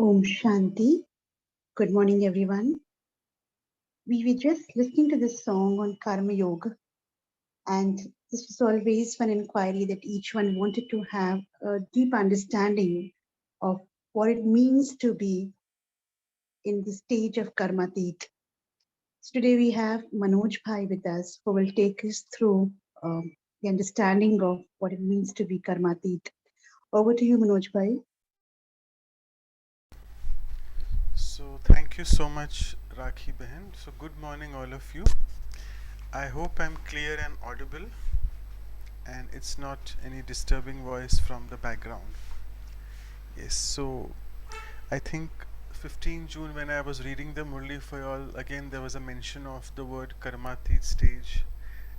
Om Shanti. Good morning, everyone. We were just listening to this song on Karma Yoga, and this was always one inquiry that each one wanted to have a deep understanding of what it means to be in the stage of Karmateet. So today we have Manoj Bhai with us, who will take us through the understanding of what it means to be Karmateet. Over to you, Manoj Bhai. So thank you so much, Rakhi Behan. So good morning, all of you. I hope I'm clear and audible, and it's not any disturbing voice from the background. Yes. So I think 15 June, when I was reading the Murli for y'all, again there was a mention of the word Karmateet stage,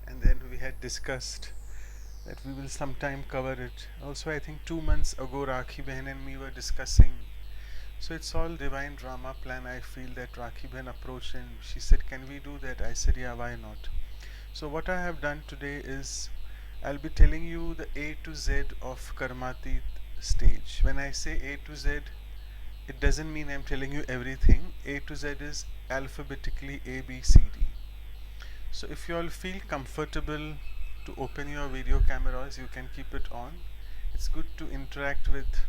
and then we had discussed that we will sometime cover it. Also, I think 2 months ago, Rakhi Behan and me were discussing. So it's all divine drama plan. I feel that Rakhi Ben approached and she said, "Can we do that?" I said, "Yeah, why not?" So what I have done today is I'll be telling you the A to Z of Karmatit stage. When I say A to Z, it doesn't mean I'm telling you everything. A to Z is alphabetically A, B, C, D. So if you all feel comfortable to open your video cameras, you can keep it on. It's good to interact with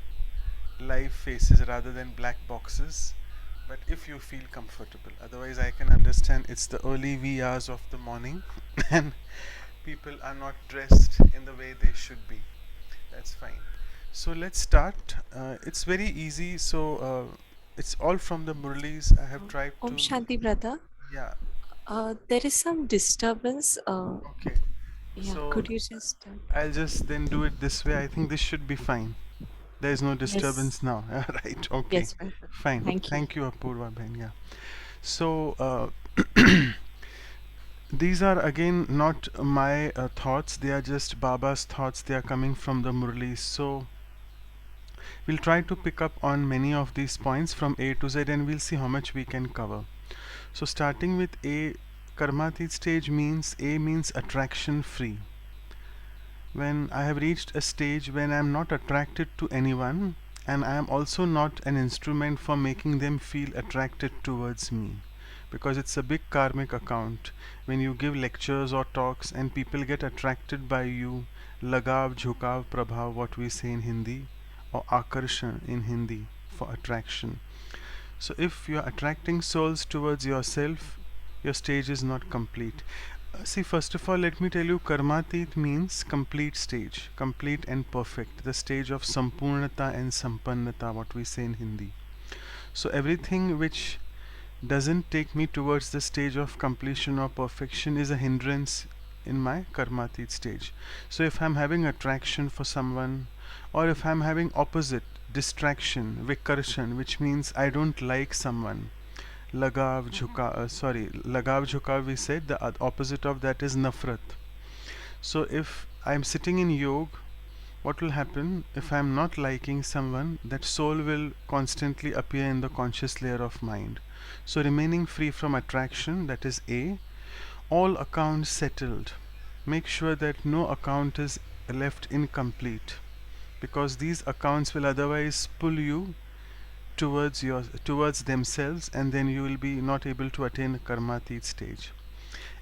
live faces rather than black boxes, but if you feel comfortable, otherwise I can understand it's the early wee hours of the morning and people are not dressed in the way they should be. That's fine. So let's start. It's very easy. It's all from the Murlis. I have tried Om to. Shanti, brother. Yeah. There is some disturbance. Okay. Yeah, So could you just? I'll just then do it this way. I think this should be fine. There is no Yes, disturbance now. Right. Okay. yes, brother. Fine. Thank you. Thank you, Apurva Ben. Yeah. So these are again not my thoughts, they are just Baba's thoughts, they are coming from the Murlis. So we'll try to pick up on many of these points from A to Z and we'll see how much we can cover. So starting with A, Karmatit stage means A means attraction free. When I have reached a stage when I am not attracted to anyone and I am also not an instrument for making them feel attracted towards me, because it's a big karmic account. When you give lectures or talks and people get attracted by you, lagav, jhukav, prabhav, what we say in Hindi, or akarshan in Hindi for attraction. So if you're attracting souls towards yourself, your stage is not complete. See, first of all, let me tell you, Karmatit means complete stage, complete and perfect, the stage of Sampurnata and Sampannata, what we say in Hindi. So everything which doesn't take me towards the stage of completion or perfection is a hindrance in my Karmatit stage. So if I'm having attraction for someone, or if I'm having opposite, distraction, vikarshan, which means I don't like someone, lagav jhukav we said, the opposite of that is nafrat. So if I'm sitting in yoga, what will happen if I'm not liking someone? That soul will constantly appear in the conscious layer of mind. So remaining free from attraction, that is A. All accounts settled. Make sure that no account is left incomplete, because these accounts will otherwise pull you towards themselves, and then you will be not able to attain karmatit stage.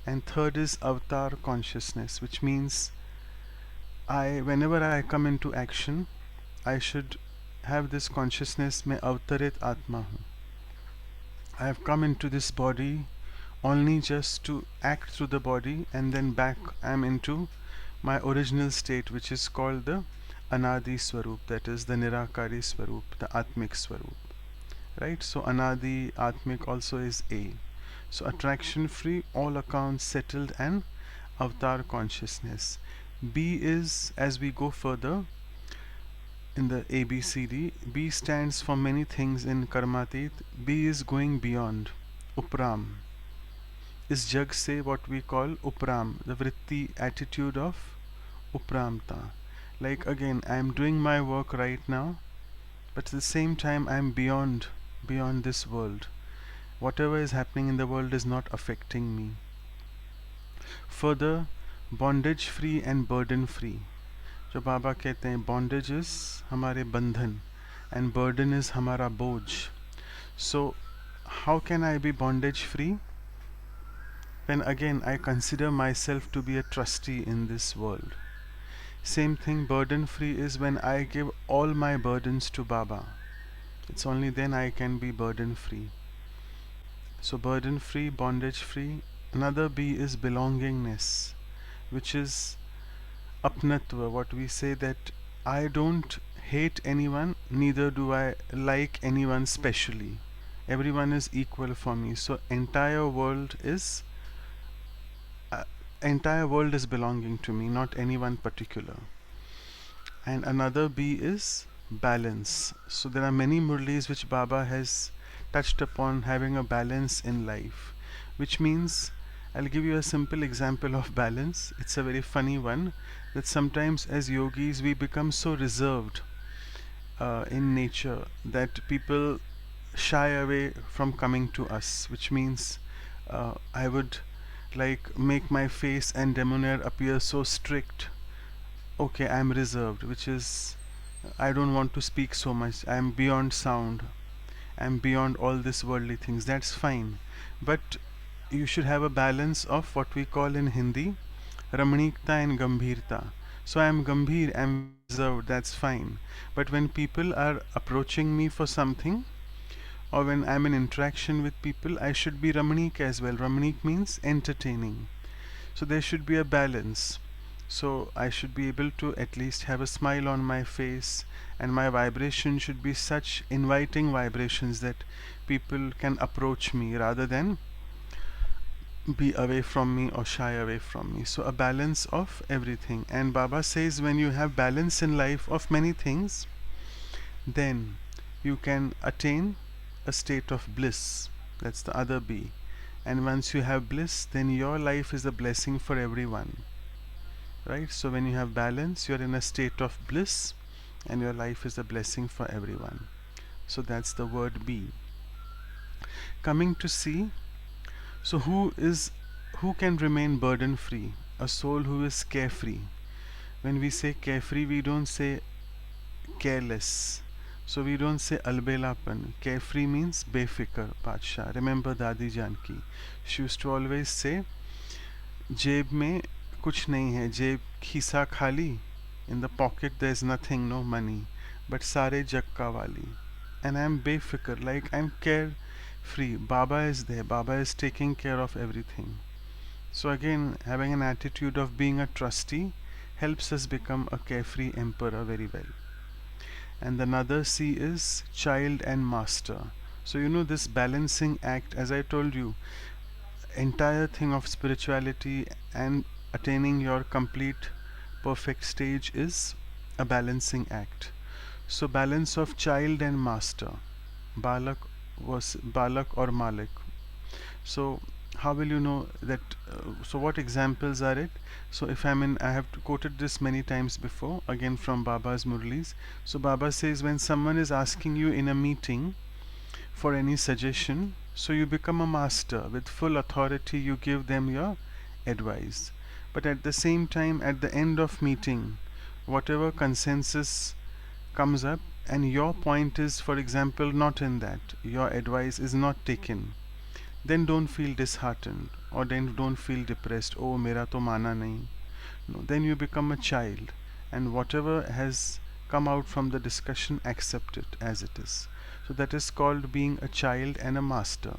And third is avatar consciousness, which means I whenever I come into action, I should have this consciousness, मैं अवतरित आत्मा हूँ. I have come into this body only just to act through the body, and then back I am into my original state, which is called the Anadi Swarup, that is the Nirakari Swarup, the Atmik Swarup. Right? So Anadi Atmik also is A. So attraction free, all accounts settled, and avatar consciousness. B is, as we go further in the ABCD, B stands for many things in Karmatit. B is going beyond. Upram. Is Jug say what we call Upram, the vritti attitude of Upramta. Like again, I am doing my work right now, but at the same time I am beyond this world. Whatever is happening in the world is not affecting me. Further, bondage free and burden free. जो बाबा कहते हैं bondages हमारे बंधन, and burden is hamara boj. So, how can I be bondage free? When again I consider myself to be a trustee in this world. Same thing, burden free is when I give all my burdens to Baba. It's only then I can be burden free. So, burden free, bondage free. Another B is belongingness, which is apnatva, what we say that I don't hate anyone, neither do I like anyone specially. Everyone is equal for me. So, uh, entire world is belonging to me, not anyone particular. And another B is balance. So there are many murlis which Baba has touched upon having a balance in life, which means I'll give you a simple example of balance. It's a very funny one that sometimes as yogis we become so reserved in nature that people shy away from coming to us, which means I would like make my face and demeanor appear so strict. Okay, I'm reserved, which is I don't want to speak so much. I'm beyond sound. I'm beyond all these worldly things. That's fine. But you should have a balance of what we call in Hindi Ramanikta and Gambhirta. So I'm Gambhir, I'm very reserved, that's fine. But when people are approaching me for something, or when I'm in interaction with people, I should be Ramanik as well. Ramanik means entertaining. So there should be a balance. So I should be able to at least have a smile on my face, and my vibration should be such inviting vibrations that people can approach me rather than be away from me or shy away from me. So a balance of everything. And Baba says when you have balance in life of many things, then you can attain a state of bliss. That's the other B. And once you have bliss, then your life is a blessing for everyone. Right? So when you have balance, you're in a state of bliss and your life is a blessing for everyone. So that's the word B. Coming to C, so who can remain burden free? A soul who is carefree. When we say carefree, we don't say careless. So we don't say albelapan. Carefree means befikar, Padsha. Remember Dadi Janki. She used to always say, जेब में कुछ नहीं है, जेब खिसा खाली, in the pocket there is nothing, no money, but सारे जग का वाली. And I'm befikar, like I'm carefree. Baba is there, Baba is taking care of everything. So again, having an attitude of being a trustee helps us become a carefree emperor very well. And another C is child and master. So you know this balancing act, as I told you, entire thing of spirituality and attaining your complete perfect stage is a balancing act. So balance of child and master, balak was balak or malik. So how will you know that? So what examples are it? So if I have quoted this many times before, again from Baba's Murlis. So Baba says when someone is asking you in a meeting for any suggestion, so you become a master with full authority, you give them your advice. But at the same time, at the end of meeting, whatever consensus comes up and your point is, for example, not in that, your advice is not taken, then don't feel disheartened or then don't feel depressed. Oh, mera to mana nahi. No, then you become a child, and whatever has come out from the discussion, accept it as it is. So that is called being a child and a master.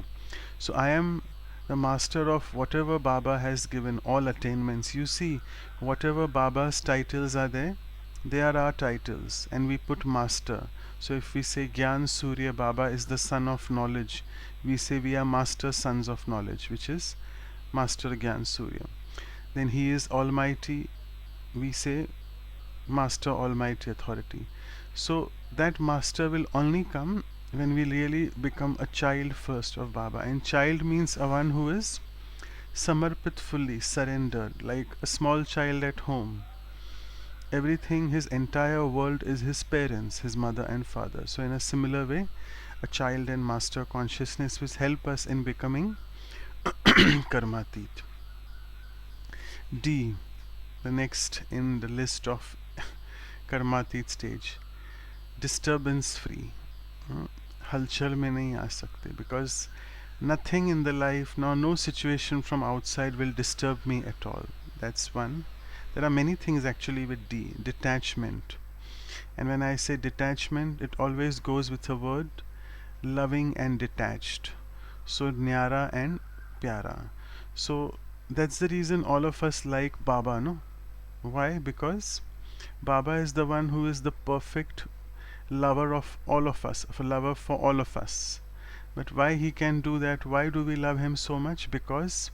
So I am the master of whatever Baba has given, all attainments. You see, whatever Baba's titles are there, they are our titles, and we put master. So if we say Gyan Surya, Baba is the son of knowledge, we say we are master sons of knowledge, which is Master Gyan Surya. Then he is Almighty, we say Master Almighty Authority. So that master will only come when we really become a child first of Baba. And child means a one who is samarpit, fully surrendered, like a small child at home. Everything, his entire world is his parents, his mother and father. So in a similar way, a child and master consciousness will help us in becoming Karmateet. D, the next in the list of Karmateet stage. disturbance free. हलचल में नहीं आ सकते, because nothing in the life, no situation from outside will disturb me at all. That's one. There are many things actually with D, detachment. And when I say detachment, it always goes with a word loving and detached. So nyara and pyara. So that's the reason all of us like Baba, no? Why? Because Baba is the one who is the perfect lover of all of us, a lover for all of us. But why he can do that? Why do we love him so much? Because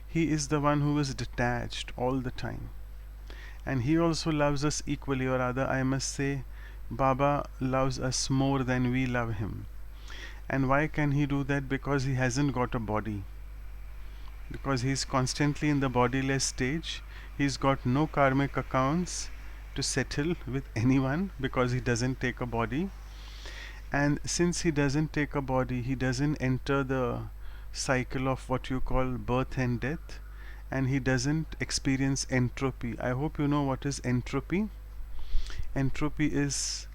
he is the one who is detached all the time. And he also loves us equally, or rather, I must say, Baba loves us more than we love him. And why can he do that? Because he hasn't got a body. Because he's constantly in the bodiless stage. He's got no karmic accounts to settle with anyone because he doesn't take a body. And since he doesn't take a body, he doesn't enter the cycle of what you call birth and death, and he doesn't experience entropy. I hope you know what is entropy. Entropy is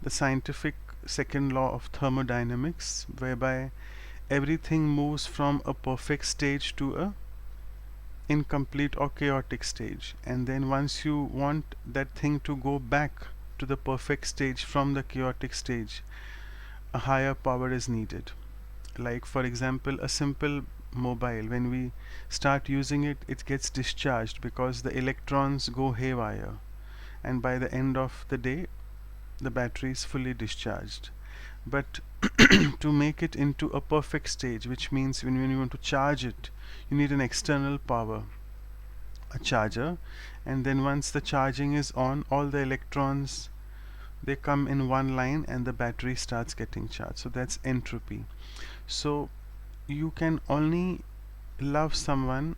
the scientific second law of thermodynamics, whereby everything moves from a perfect stage to a incomplete or chaotic stage, and then once you want that thing to go back to the perfect stage from the chaotic stage, a higher power is needed. Like for example, a simple mobile, when we start using it, it gets discharged because the electrons go haywire, and by the end of the day the battery is fully discharged. But to make it into a perfect stage, which means when you want to charge it, you need an external power, a charger, and then once the charging is on, all the electrons, they come in one line and the battery starts getting charged. So that's entropy. So you can only love someone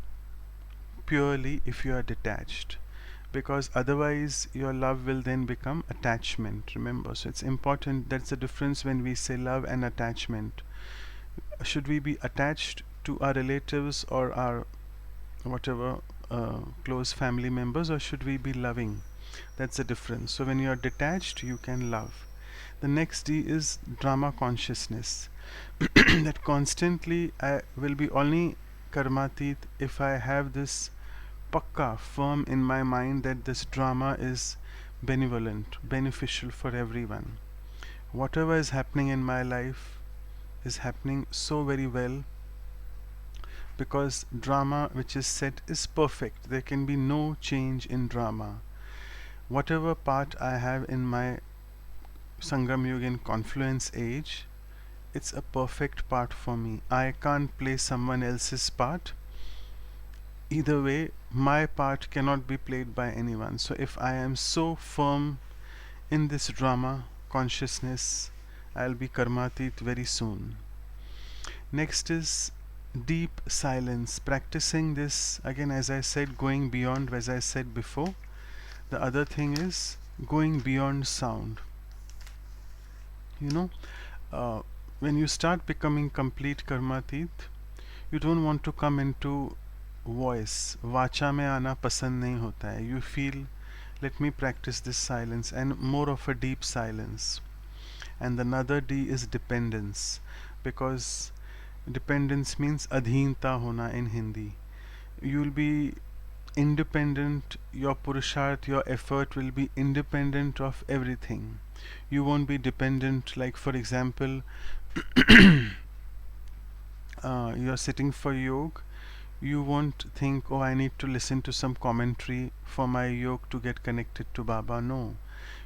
purely if you are detached, because otherwise your love will then become attachment. Remember, so it's important. That's the difference when we say love and attachment. Should we be attached to our relatives or our whatever close family members, or should we be loving? That's the difference. So when you are detached, you can love. The next D is drama consciousness. That constantly I will be only Karmateet if I have this pakka firm in my mind that this drama is benevolent, beneficial for everyone. Whatever is happening in my life is happening so very well because drama which is set is perfect. There can be no change in drama. Whatever part I have in my Sangam Yuga in confluence age, it's a perfect part for me. I can't play someone else's part. Either way, my part cannot be played by anyone. So if I am so firm in this drama consciousness, I'll be Karmateet very soon. Next is deep silence. Practicing this again, as I said, going beyond, as I said before. The other thing is going beyond sound. You know, uh, when you start becoming complete Karmateet, you don't want to come into voice. वाचा में आना पसंद नहीं होता है. You feel, let me practice this silence, and more of a deep silence. And another D is dependence, because dependence means adhinta hona in Hindi. You'll be independent, your purusharth, your effort will be independent of everything. You won't be dependent, like for example, you're sitting for yoga, you won't think, oh, I need to listen to some commentary for my yoga to get connected to Baba. No,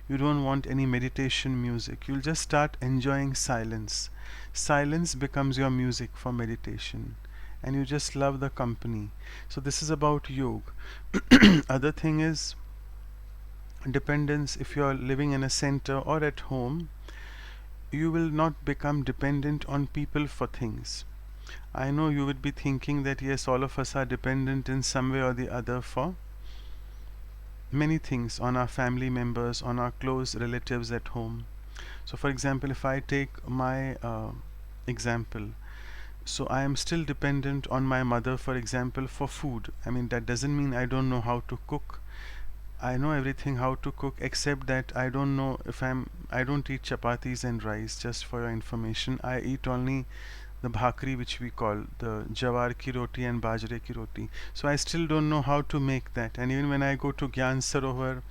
you don't want any meditation music. You'll just start enjoying silence. Silence becomes your music for meditation, and you just love the company. So this is about yoga. Other thing is dependence. If you're living in a center or at home, you will not become dependent on people for things. I know you would be thinking that yes, all of us are dependent in some way or the other for many things, on our family members, on our close relatives at home. So for example, if I take my example, so I am still dependent on my mother, for example, for food. I mean, that doesn't mean I don't know how to cook. I know everything how to cook, except that I don't know if I don't eat chapatis and rice, just for your information. I eat only the bhakri, which we call the jawar ki roti and bajre ki roti. So I still don't know how to make that. And even when I go to Gyan Sarovar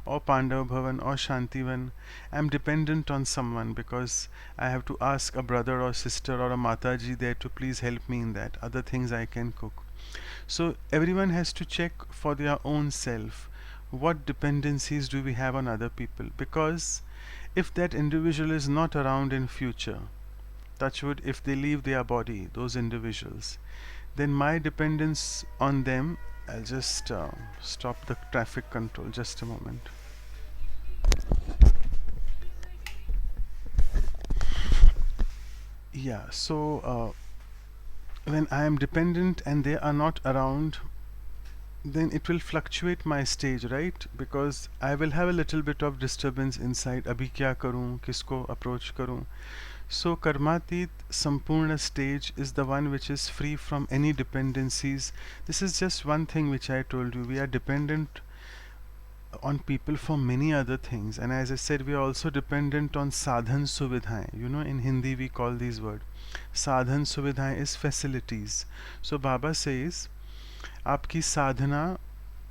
or Pandav Bhavan or Shantivan, I'm dependent on someone, because I have to ask a brother or sister or a mataji there to please help me in that. Other things I can cook. So everyone has to check for their own self, what dependencies do we have on other people, because if that individual is not around in future, touch wood, if they leave their body, those individuals, then my dependence on them, I'll just stop the traffic control just a moment. Yeah, so when I am dependent and they are not around, then it will fluctuate my stage, right? Because I will have a little bit of disturbance inside. Abhi kya karun, kisko approach karun. So Karmateet Sampurna stage is the one which is free from any dependencies. This is just one thing which I told you. We are dependent on people for many other things, and as I said, we are also dependent on sadhan suvidhaएं. You know, in Hindi we call these words. Sadhan suvidhaएं is facilities. So Baba says, आपकी साधना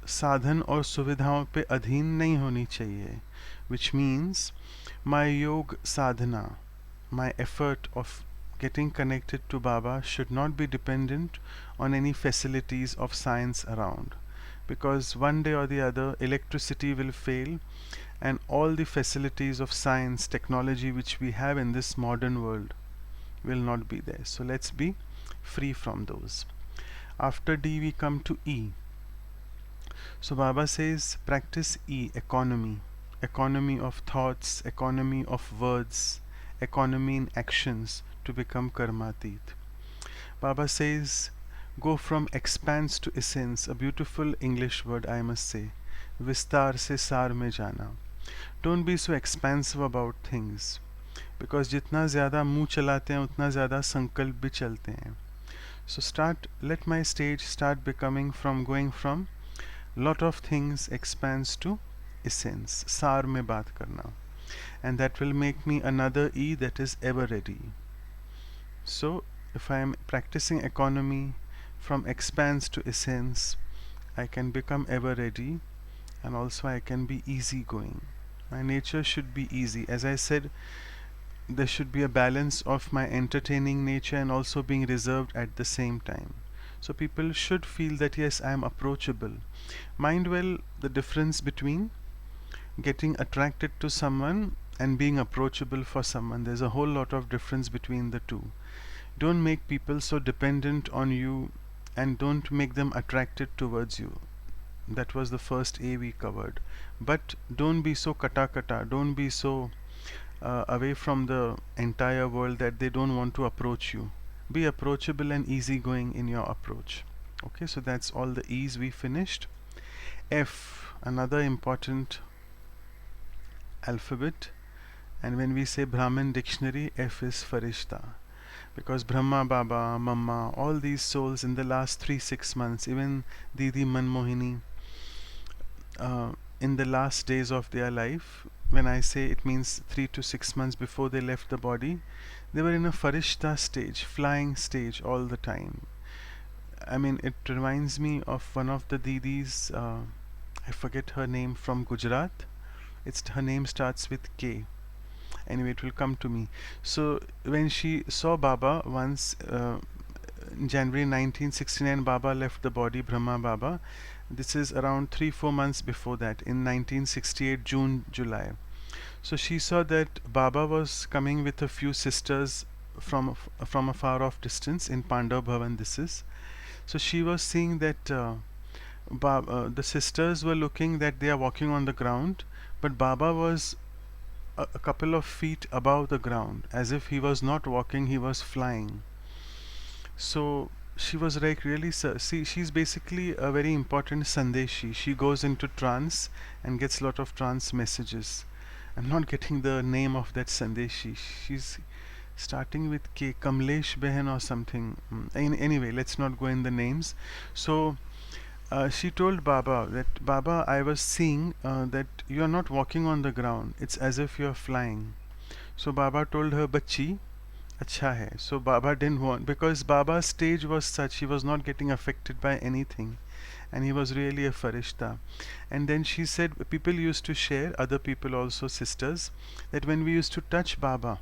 साधन और सुविधाओं पे अधीन नहीं होनी चाहिए, which means my yog sadhana, my effort of getting connected to Baba should not be dependent on any facilities of science around, because one day or the other electricity will fail and all the facilities of science technology which we have in this modern world will not be there. So let's be free from those. After D we come to E. So Baba says practice E, economy. Economy of thoughts, economy of words, economy in actions to become Karmateet. Baba says go from expanse to essence, a beautiful English word I must say. Vistar se sar mein jana. Don't be so expansive about things, because जितना ज़्यादा मुंह चलाते हैं उतना ज़्यादा संकल्प भी चलते हैं. So let my stage start becoming from going from lot of things expands to essence, सार में बात करना, and that will make me another E, that is ever ready. So if I am practicing economy from expanse to essence, I can become ever ready, and also I can be easygoing. My nature should be easy. As I said, there should be a balance of my entertaining nature and also being reserved at the same time. So people should feel that yes, I am approachable. Mind well the difference between getting attracted to someone and being approachable for someone. There's a whole lot of difference between the two. Don't make people so dependent on you, and don't make them attracted towards you. That was the first A we covered. But don't be so kata kata, don't be so away from the entire world that they don't want to approach you. Be approachable and easygoing in your approach. Okay, so that's all the E's we finished. F, another important alphabet, and when we say Brahmin dictionary, F is Farishta, because Brahma Baba, Mama, all these souls in the last 3-6 months, even Didi Manmohini, in the last days of their life, when I say it means 3 to 6 months before they left the body, they were in a Farishta stage, flying stage all the time. I mean, it reminds me of one of the Didis, I forget her name, from Gujarat. Her name starts with K. Anyway, it will come to me. So when she saw Baba once, in January 1969, Baba left the body, Brahma Baba. This is around 3-4 months before that, in 1968, June, July. So she saw that Baba was coming with a few sisters from a far off distance in Pandav Bhavan. This is. So she was seeing that the sisters were looking that they are walking on the ground, but Baba was a couple of feet above the ground, as if he was not walking, he was flying. So she was like, really, sir? See, she's basically a very important Sandeshi. She goes into trance and gets a lot of trance messages. I'm not getting the name of that Sandeshi. She's starting with K, Kamlesh Behen or something. Anyway, let's not go in the names. So She told Baba that, Baba, I was seeing that you are not walking on the ground. It's as if you are flying. So Baba told her, Bachchi, acha hai. So Baba didn't want, because Baba's stage was such, he was not getting affected by anything. And he was really a farishta. And then she said, people used to share, other people also, sisters, that when we used to touch Baba,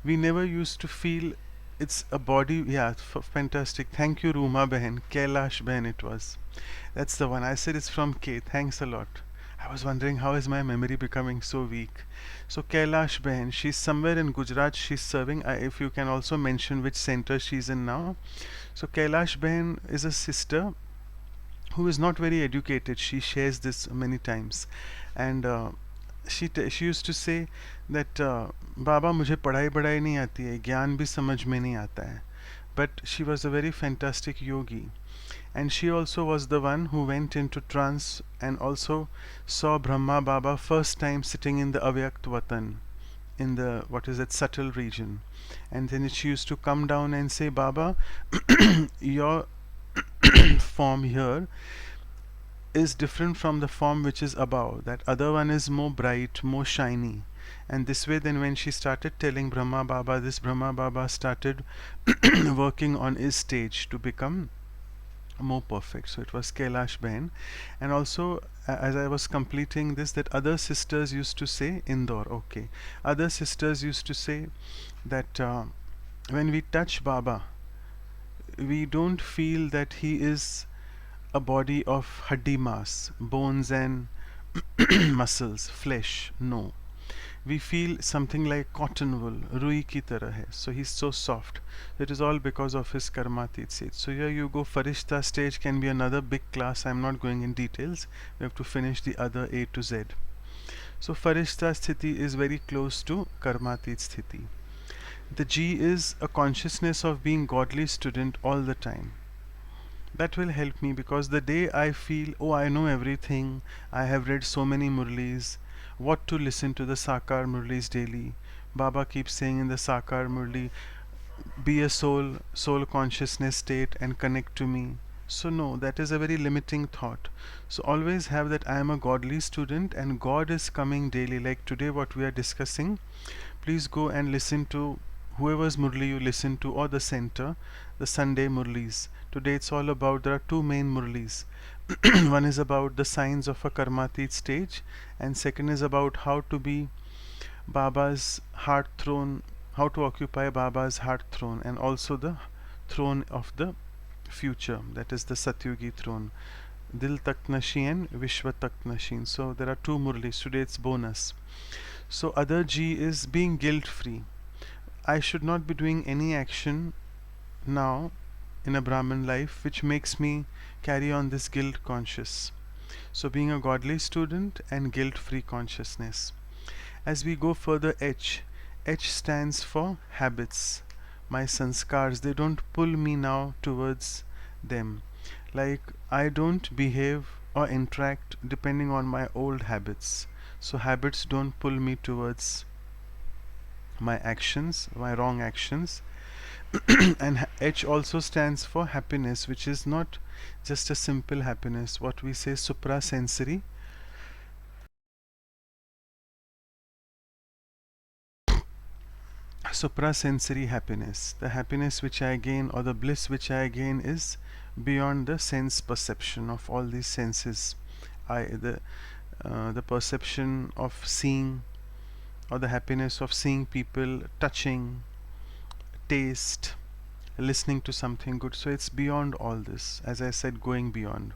we never used to feel it's a body. Yeah, fantastic. Thank you, Ruma Behan. Kailash Behan it was. That's the one. I said it's from K. Thanks a lot. I was wondering how is my memory becoming so weak. So Kailash Behan, she's somewhere in Gujarat. She's serving. If you can also mention which center she's in now. So Kailash Behan is a sister who is not very educated. She shares this many times, and she used to say that बाबा मुझे पढ़ाई पढ़ाई नहीं आती है, ज्ञान भी समझ में नहीं आता है. But she was a very fantastic yogi, and she also was the one who went into trance and also saw Brahma Baba first time sitting in the Avyakt Vatan, in the, what is it, subtle region. And then she used to come down and say, Baba, your form here is different from the form which is above. That other one is more bright, more shiny. And this way, then when she started telling Brahma Baba this, Brahma Baba started working on his stage to become more perfect. So it was Kailash Behan. And also, as I was completing this, that other sisters used to say, Indore, okay. Other sisters used to say that when we touch Baba, we don't feel that he is a body of haddi mass, bones and muscles, flesh. No. We feel something like cotton wool, rui ki tarah hai. So he's so soft. It is all because of his Karmateet stage. So here you go, Farishta stage can be another big class. I'm not going in details. We have to finish the other A to Z. So Farishta sthiti is very close to Karmateet sthiti. The G is a consciousness of being godly student all the time. That will help me, because the day I feel, oh, I know everything, I have read so many Murlis, what to listen to the Sakar Murlis daily. Baba keeps saying in the Sakar Murli, be a soul consciousness state and connect to me. So no, that is a very limiting thought. So always have that I am a godly student and God is coming daily. Like today what we are discussing, please go and listen to whoever's Murli you listen to, or the center, the Sunday Murlis. Today it's all about, there are two main Murlis. One is about the signs of a Karmateet stage, and second is about how to be Baba's heart throne, how to occupy Baba's heart throne, and also the throne of the future, that is the Satyugi throne. Dil Tak Nashi and Vishwa Tak Nashin. So there are two Murlis. Today it's bonus. So other G is being guilt free. I should not be doing any action now in a Brahmin life which makes me carry on this guilt conscious. So being a godly student and guilt free consciousness. As we go further, H stands for habits. My sanskars, they don't pull me now towards them. Like I don't behave or interact depending on my old habits. So habits don't pull me towards my actions, my wrong actions. And H also stands for happiness, which is not just a simple happiness, what we say suprasensory. Suprasensory happiness. The happiness which I gain, or the bliss which I gain, is beyond the sense perception of all these senses. The perception of seeing, or the happiness of seeing people, touching, taste, listening to something good. So it's beyond all this, as I said, going beyond.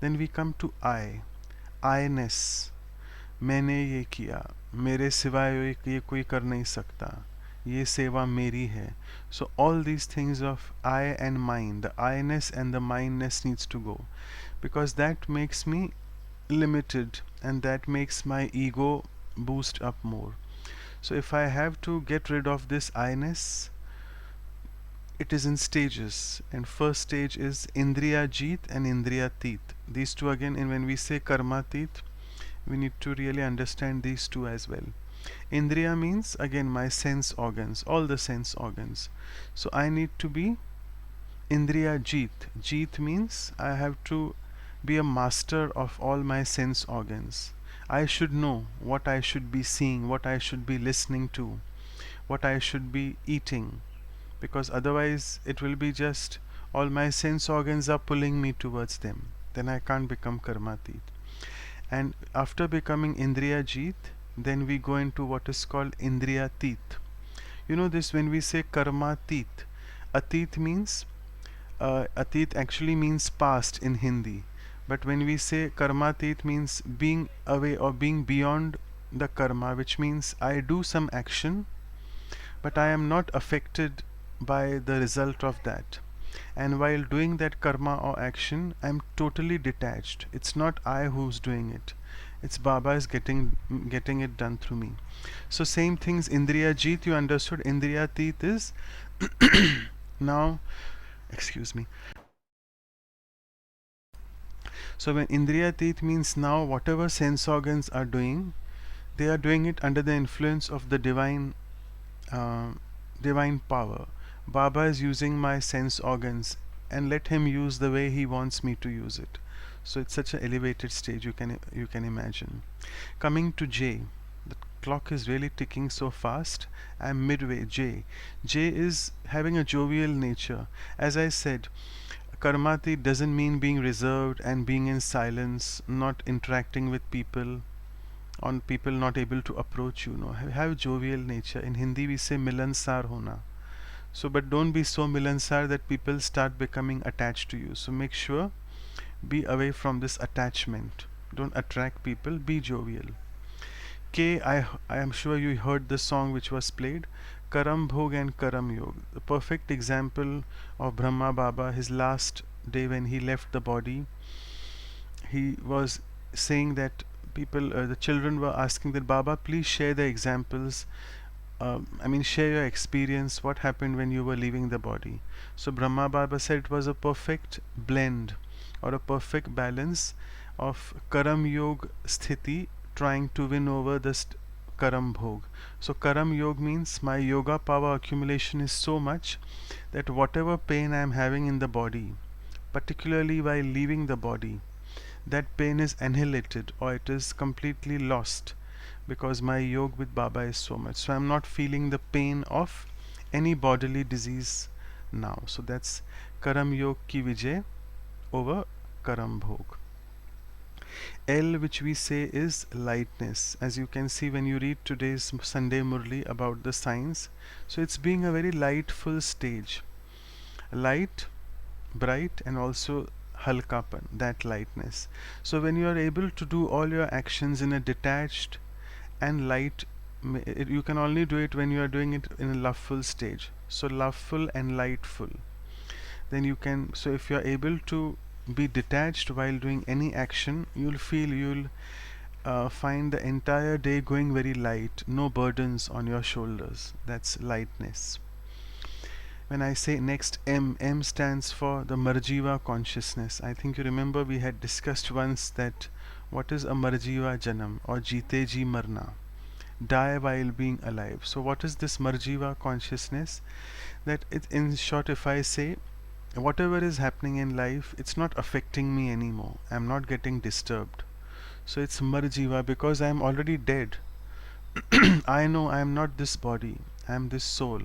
Then we come to I-ness. मैंने ये किया, मेरे सिवाय ये कोई कर नहीं सकता, ये सेवा मेरी है. So all these things of I and mine, the I-ness and the mine-ness needs to go, because that makes me limited and that makes my ego boost up more. So if I have to get rid of this I-ness, it is in stages, and first stage is Indriya Jeet and Indriya Teet. These two again, and when we say Karmateet, we need to really understand these two as well. Indriya means again my sense organs, all the sense organs. So I need to be Indriya Jeet. Jeet means I have to be a master of all my sense organs. I should know what I should be seeing, what I should be listening to, what I should be eating, because otherwise it will be just all my sense organs are pulling me towards them. Then I can't become Karmateet. And after becoming Indriya Jeet, then we go into what is called Indriya Teet. You know this when we say Karmateet. Ateet means Atit actually means past in Hindi, but when we say Karmatit means being away or being beyond the karma, which means I do some action but I am not affected by the result of that. And while doing that karma or action, I'm totally detached. It's not I who's doing it. It's Baba is getting it done through me. So same things Indriya Jeet, you understood. Indriya Teet is now, excuse me. So when Indriya Teeth means now whatever sense organs are doing, they are doing it under the influence of the uh, divine power. Baba is using my sense organs and let him use the way he wants me to use it. So it's such an elevated stage you can imagine. Coming to J, the clock is really ticking so fast. I'm midway. J. J is having a jovial nature. As I said, Karmati doesn't mean being reserved and being in silence, not interacting with people, on people not able to approach you. No, have jovial nature. In Hindi we say milansar hona. So, but don't be so milansar that people start becoming attached to you. So make sure be away from this attachment. Don't attract people. Be jovial. K, I am sure you heard the song which was played, Karam Bhog and Karam Yog. The perfect example of Brahma Baba, his last day when he left the body, he was saying that the children were asking that Baba, please share the examples. Share your experience. What happened when you were leaving the body? So Brahma Baba said it was a perfect blend or a perfect balance of Karam Yog Sthiti trying to win over the Karam Bhog. So Karam Yog means my yoga power accumulation is so much that whatever pain I am having in the body, particularly while leaving the body, that pain is annihilated or it is completely lost because my yoga with Baba is so much. So I'm not feeling the pain of any bodily disease now. So that's Karam Yog ki Vijay over Karam Bhog. L, which we say is lightness. As you can see when you read today's Sunday Murli about the science, so it's being a very lightful stage. Light, bright, and also halkapan, that lightness. So when you are able to do all your actions in a detached and light, you can only do it when you are doing it in a loveful stage. So loveful and lightful. Then you can, so if you are able to be detached while doing any action, you'll find the entire day going very light, no burdens on your shoulders. That's lightness. When I say next M, M stands for the Marjiva consciousness. I think you remember we had discussed once that what is a Marjiva Janam or Jite Ji Marna, die while being alive. So what is this Marjiva consciousness? That it, in short, if I say whatever is happening in life, it's not affecting me anymore. I'm not getting disturbed. So it's Marjiva because I'm already dead. I know I am not this body, I am this soul,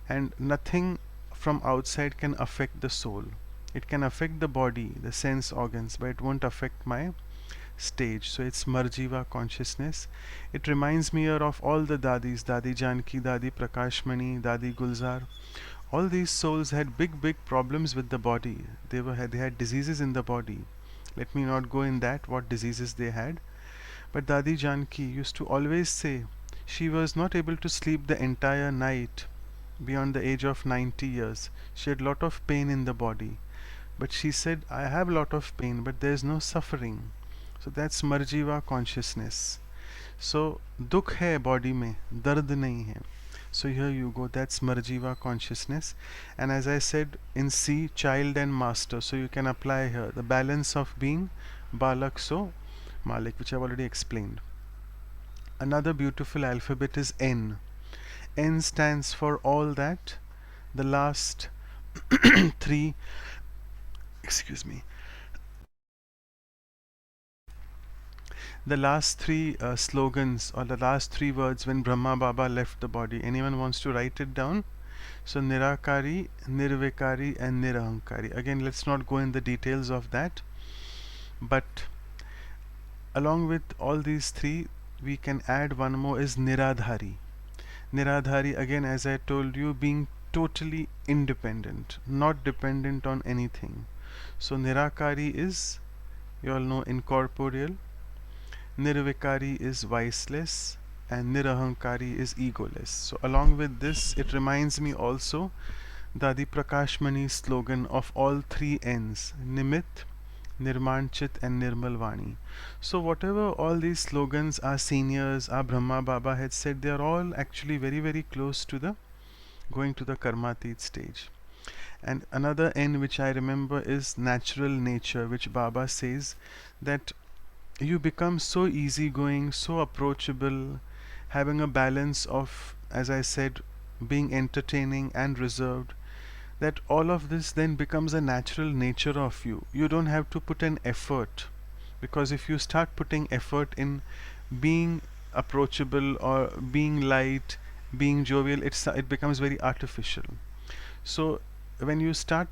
and nothing from outside can affect the soul. It can affect the body, the sense organs, but it won't affect my stage. So it's Marjiva consciousness. It reminds me here of all the Dadis, Dadi Janki, Dadi Prakashmani, Dadi Gulzar. All these souls had big problems with the body. They had diseases in the body. Let me not go in that what diseases they had. But Dadi Janki used to always say she was not able to sleep the entire night beyond the age of 90 years. She had lot of pain in the body. But she said, I have lot of pain, but there is no suffering. So that's Marjiva consciousness. So dukh hai body mein, dard nahi hai. So here you go, that's Marjiva consciousness. And as I said in C, child and master. So you can apply here the balance of being Balak, so Malik, which I've already explained. Another beautiful alphabet is N. N stands for all that, the last three, excuse me, the last three slogans or the last three words when Brahma Baba left the body. Anyone wants to write it down? So Nirakari, Nirvikari and Nirahankari. Again, let's not go in the details of that, but along with all these three, we can add one more is Niradhari. Niradhari, again, as I told you, being totally independent, not dependent on anything. So Nirakari is, you all know, incorporeal. Nirvikari is viceless, and Nirahankari is egoless. So along with this, it reminds me also the Adi Prakash Mani's slogan of all three N's, Nimit, Nirmanchit and Nirmal Vani. So whatever all these slogans our seniors, our Brahma Baba had said, they are all actually very very close to the going to the Karmateet stage. And another N which I remember is natural nature, which Baba says that you become so easygoing, so approachable, having a balance of, as I said, being entertaining and reserved, that all of this then becomes a natural nature of you. You don't have to put an effort, because if you start putting effort in being approachable or being light, being jovial, it becomes very artificial. So when you start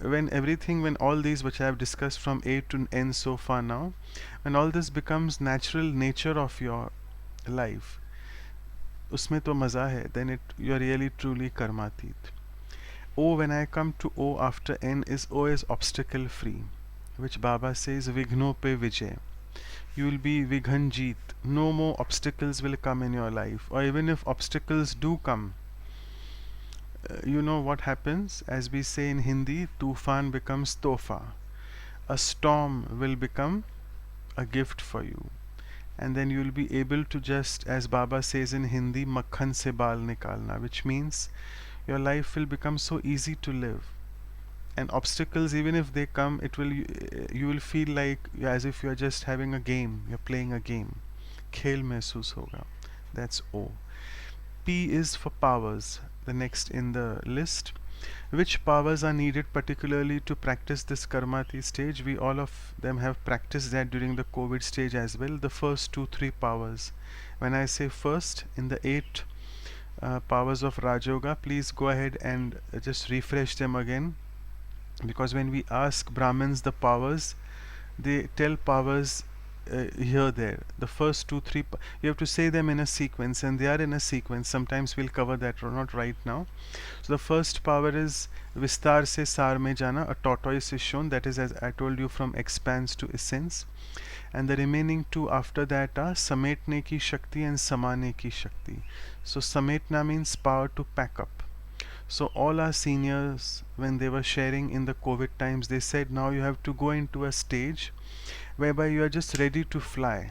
when everything, when all these which I have discussed from A to N so far now, when all this becomes natural nature of your life, उसमें तो मज़ा है, then it you are really truly karmatit. O, when I come to O after N, is O is obstacle free, which Baba says Vigno pe Vijay. You will be Vighanjit. No more obstacles will come in your life, or even if obstacles do come, you know what happens? As we say in Hindi, Tufan becomes Tofa. A storm will become a gift for you. And then you will be able to just, as Baba says in Hindi, Makhan se baal nikalna, which means your life will become so easy to live. And obstacles, even if they come, it will you will feel like as if you are just having a game, you're playing a game. Khel mehsoos hoga. That's O. P is for powers, the next in the list. Which powers are needed particularly to practice this Karmati stage? We all of them have practiced that during the COVID stage as well. The first two, three powers. When I say first, in the eight powers of Rajyoga, please go ahead and just refresh them again, because when we ask Brahmins the powers, they tell powers here there. The first two three you have to say them in a sequence, and they are in a sequence. Sometimes we'll cover that, or not right now. So the first power is Vistar se Sar mein jana. A tortoise is shown, that is, as I told you, from expanse to essence. And the remaining two after that are Sametne ki Shakti and Samane ki Shakti. So Sametna means power to pack up. So all our seniors, when they were sharing in the COVID times, they said now you have to go into a stage whereby you are just ready to fly.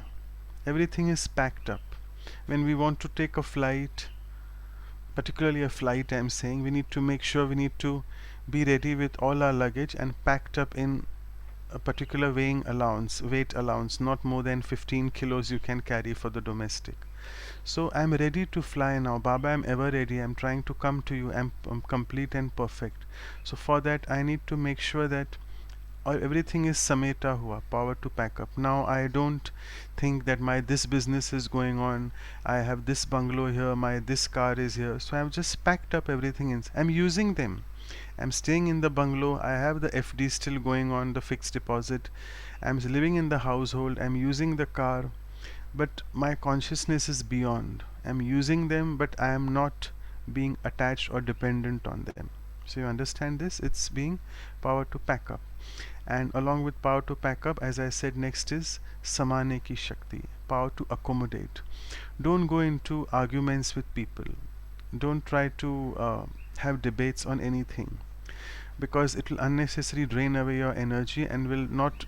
Everything is packed up. When we want to take a flight, particularly a flight, I'm saying, we need to make sure we need to be ready with all our luggage and packed up in a particular weight allowance, not more than 15 kilos you can carry for the domestic. So I'm ready to fly now. Baba, I'm ever ready. I'm trying to come to you. I'm complete and perfect. So for that, I need to make sure that everything is sameta hua, power to pack up. Now I don't think that my this business is going on. I have this bungalow here. My this car is here. So I've just packed up everything in. I'm using them. I'm staying in the bungalow. I have the FD still going on, the fixed deposit. I'm living in the household. I'm using the car, but my consciousness is beyond. I'm using them, but I am not being attached or dependent on them. So you understand this? It's being power to pack up. And along with power to pack up, as I said, next is Samane ki Shakti, power to accommodate. Don't go into arguments with people. Don't try to have debates on anything, because it will unnecessarily drain away your energy and will not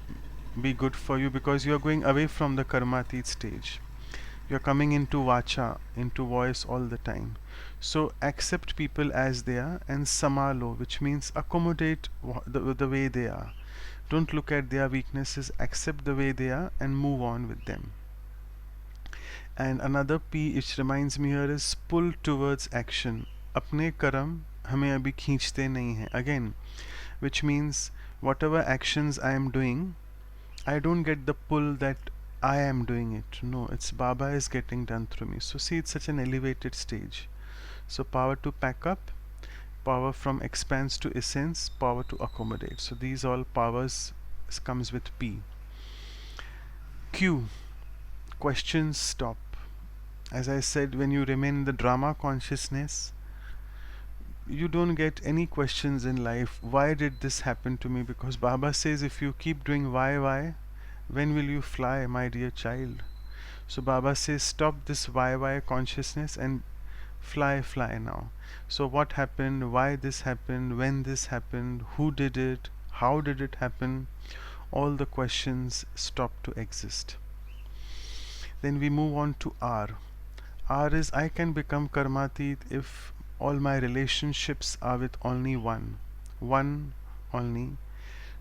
be good for you, because you are going away from the Karmatit stage. You're coming into vacha, into voice all the time. So accept people as they are, and samalo, which means accommodate the way they are. Don't look at their weaknesses, accept the way they are and move on with them. And another P which reminds me here is pull towards action. Apne karam हमें अभी खींचते नहीं हैं. Again, which means whatever actions I am doing, I don't get the pull that I am doing it. No, it's Baba is getting done through me. So see, it's such an elevated stage. So power to pack up, power from expanse to essence, power to accommodate. So these all powers comes with P. Q, questions stop. As I said, when you remain in the drama consciousness, you don't get any questions in life. Why did this happen to me? Because Baba says if you keep doing why, when will you fly, my dear child? So Baba says stop this why consciousness and fly now. So what happened, why this happened, when this happened, who did it, how did it happen? All the questions stop to exist. Then we move on to R. R is I can become Karmateet if all my relationships are with only one. One only,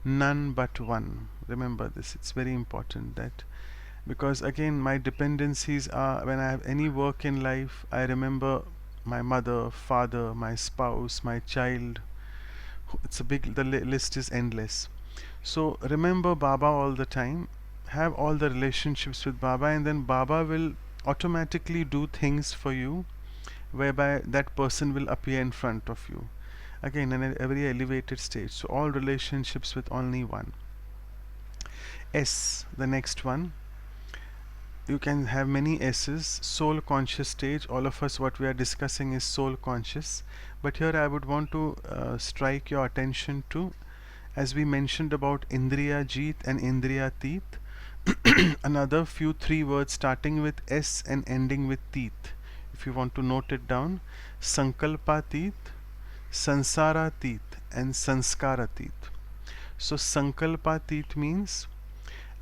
none but one. Remember this, it's very important that, because again my dependencies are, when I have any work in life, I remember my mother, father, my spouse, my child. It's a big, the list is endless. So remember Baba all the time, have all the relationships with Baba, and then Baba will automatically do things for you whereby that person will appear in front of you. Again, in a very elevated stage. So all relationships with only one. S, the next one. You can have many S's. Soul conscious stage. All of us, what we are discussing is soul conscious. But here I would want to strike your attention to, as we mentioned about Indriya Jeet and Indriya Teet, another few three words starting with S and ending with Teet. If you want to note it down, Sankalpa Teet, Sansara Teet, and Sanskara Teet. So Sankalpa Teet means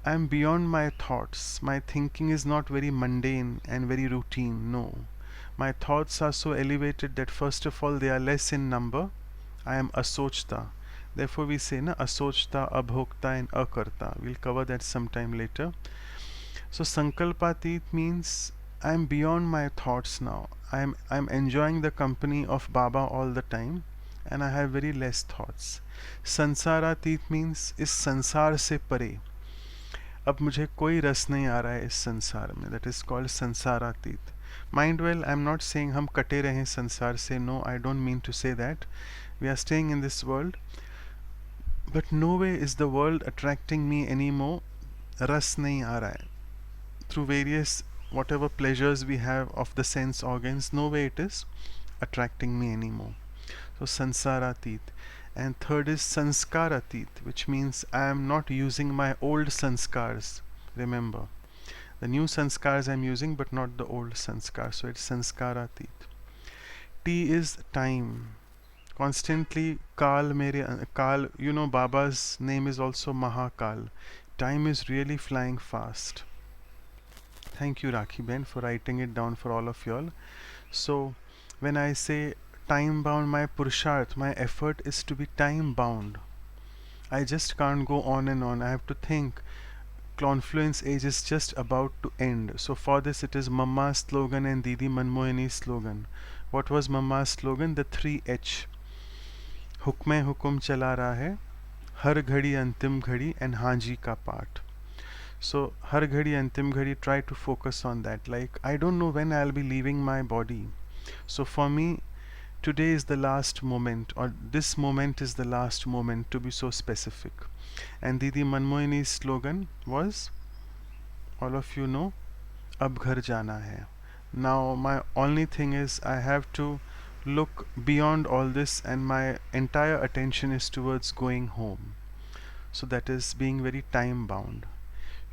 I am beyond my thoughts. My thinking is not very mundane and very routine. No. My thoughts are so elevated that first of all they are less in number. I am asochta. Therefore we say na asochta, abhokta and akarta. We'll cover that sometime later. So sankalpatit means I am beyond my thoughts now. I'm enjoying the company of Baba all the time and I have very less thoughts. Sansaratit means इस संसार से परे. अब मुझे कोई रस नहीं आ रहा है इस संसार में. That is called संसारातीत. Mind well, I'm not saying हम कटे रहें संसार से. No, I don't mean to say that. We are staying in this world, but no way is the world attracting me anymore. रस नहीं आ रहा है. Through various whatever pleasures we have of the sense organs, no way it is attracting me anymore. So sansaratit. And third is sanskaratit, which means I am not using my old sanskars. Remember, the new sanskars I am using, but not the old sanskars. So it's sanskaratit. T is time. Constantly Kal mere Kal, you know Baba's name is also Mahakal. Time is really flying fast. Thank you Rakhi Ben for writing it down for all of y'all. So when I say time bound, my purusharth, my effort is to be time bound. I just can't go on and on. I have to think. Confluence age is just about to end. So for this it is Mama's slogan and Didi Manmohini's slogan. What was Mama's slogan? The 3H. हुक्मे हुकुम चला रहा है, हर घड़ी अंतिम घड़ी and हाजी का पाठ. So har ghadi antim ghadi, try to focus on that. Like I don't know when I'll be leaving my body. So for me today is the last moment, or this moment is the last moment, to be so specific. And Didi Manmohini's slogan was, all of you know, ab ghar jana hai. Now my only thing is I have to look beyond all this and my entire attention is towards going home. So that is being very time bound.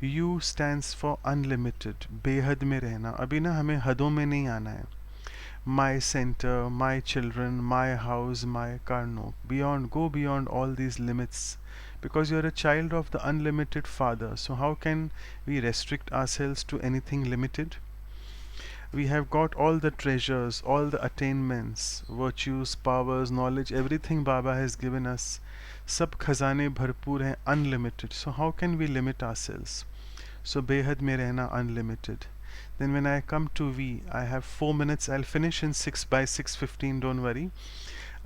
U stands for unlimited, बेहद में रहना. अभी ना हमें हदों में नहीं आना है. My center, my children, my house, my car. No, beyond, go beyond all these limits, because you're a child of the unlimited Father. So how can we restrict ourselves to anything limited? We have got all the treasures, all the attainments, virtues, powers, knowledge, everything Baba has given us. सब खजाने भरपूर हैं, unlimited. So how can we limit ourselves? So बेहद में रहना, unlimited. Then when I come to V, I have 4 minutes. I'll finish in 6 by 6:15, don't worry.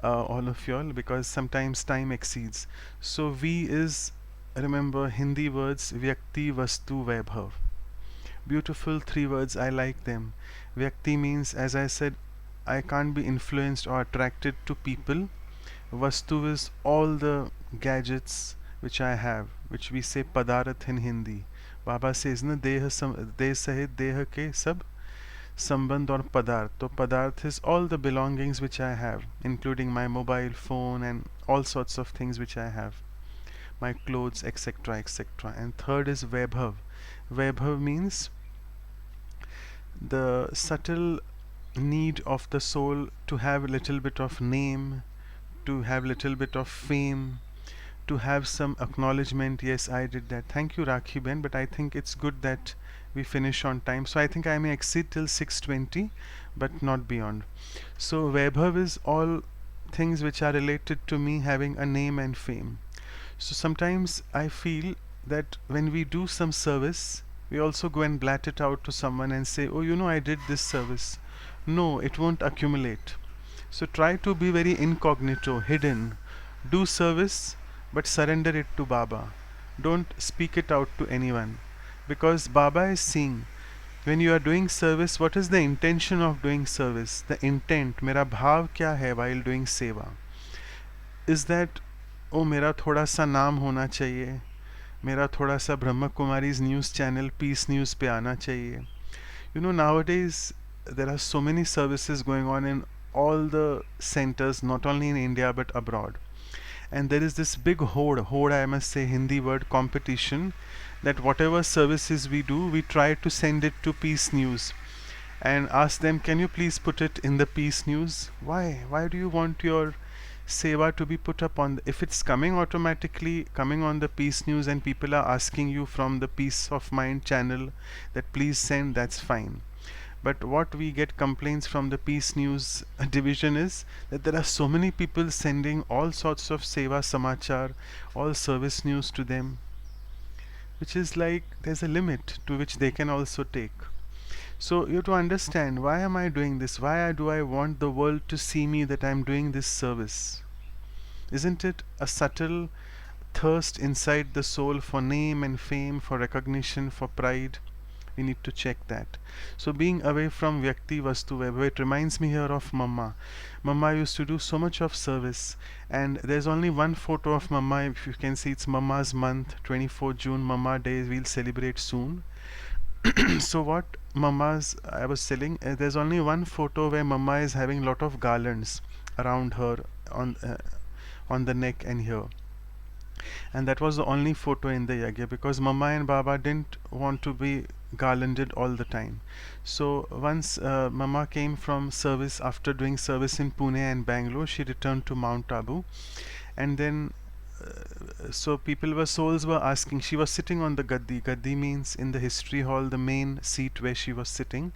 all of y'all, because sometimes time exceeds. So V is, remember, Hindi words Vyakti, Vastu, Vaibhav. Beautiful three words, I like them. Vyakti means, as I said, I can't be influenced or attracted to people. Vastu is all the gadgets which I have, which we say Padarat in Hindi. Baba says na deh sahit deh ke sab संबंध और पदार्थ. तो पदार्थ is all the belongings which I have, including my mobile phone and all sorts of things which I have, my clothes, etc., etc. And third is Vaibhav. Vaibhav means the subtle need of the soul to have a little bit of name, to have little bit of fame, to have some acknowledgement. Yes, I did that. Thank you, Rakhi Ben, but I think it's good that we finish on time. So I think I may exceed till 6:20, but not beyond. So Vaibhav is all things which are related to me having a name and fame. So sometimes I feel that when we do some service, we also go and blat it out to someone and say, oh, I did this service. No, it won't accumulate. So try to be very incognito, hidden. Do service, but surrender it to Baba. Don't speak it out to anyone. Because Baba is seeing. When you are doing service, what is the intention of doing service? The intent, मेरा भाव क्या है while doing seva? Is that, oh, मेरा थोड़ा सा नाम होना चाहिए, मेरा थोड़ा सा Brahma Kumaris news channel peace news पे आना चाहिए. Nowadays there are so many services going on in all the centers, not only in India but abroad. And there is this big horde, I must say, Hindi word, competition, that whatever services we do, we try to send it to Peace News and ask them, can you please put it in the Peace News? Why do you want your seva to be put up on if it's coming automatically coming on the Peace News and people are asking you from the Peace of Mind channel that please send, that's fine. But what we get complaints from the Peace News division is that there are so many people sending all sorts of seva samachar, all service news to them, which is like there's a limit to which they can also take. So you have to understand, why am I doing this? Why do I want the world to see me that I'm doing this service? Isn't it a subtle thirst inside the soul for name and fame, for recognition, for pride? We need to check that. So being away from Vyakti Vastu Vaibhav, it reminds me here of Mama. Mama used to do so much of service, and there's only one photo of Mama. If you can see, it's Mama's month, 24 June, Mama Day. We'll celebrate soon. So what I was telling, there's only one photo where Mama is having lot of garlands around her on the neck and here, and that was the only photo in the yagya because Mama and Baba didn't want to be garlanded all the time. So once Mama came from service, after doing service in Pune and Bangalore, she returned to Mount Abu, and then so souls were asking. She was sitting on the gaddi. Gaddi means in the history hall the main seat where she was sitting.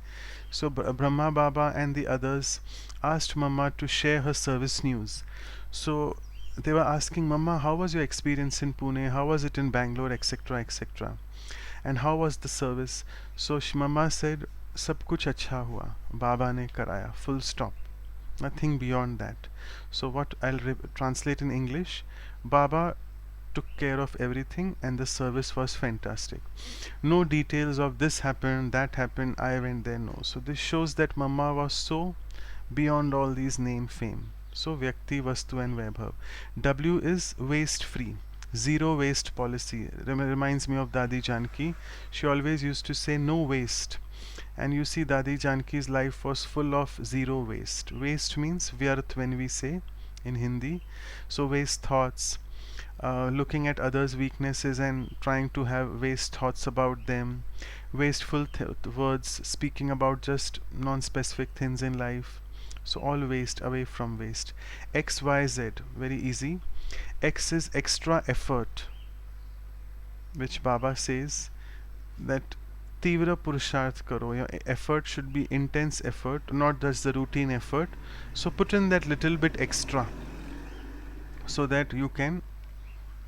So Brahma Baba and the others asked Mama to share her service news. So they were asking, Mama, how was your experience in Pune? How was it in Bangalore, etc., etc. And how was the service? So Mama said, Sab kuch acha hua. Baba ne karaya. Full stop. Nothing beyond that. So what I'll translate in English. Baba took care of everything and the service was fantastic. No details of this happened, that happened, I went there, no. So this shows that Mama was so beyond all these name fame. So Vyakti, Vastu and Vaibhav. W is waste free. Zero waste policy. Reminds me of Dadi Janki. She always used to say no waste. And you see Dadi Janki's life was full of zero waste. Waste means vyarth when we say in Hindi. So waste thoughts, looking at others' weaknesses and trying to have waste thoughts about them, wasteful words, speaking about just non-specific things in life. So all waste, away from waste. X, Y, Z, very easy. X is extra effort, which Baba says that Tivra Purusharth karo. Your effort should be intense effort, not just the routine effort. So put in that little bit extra so that you can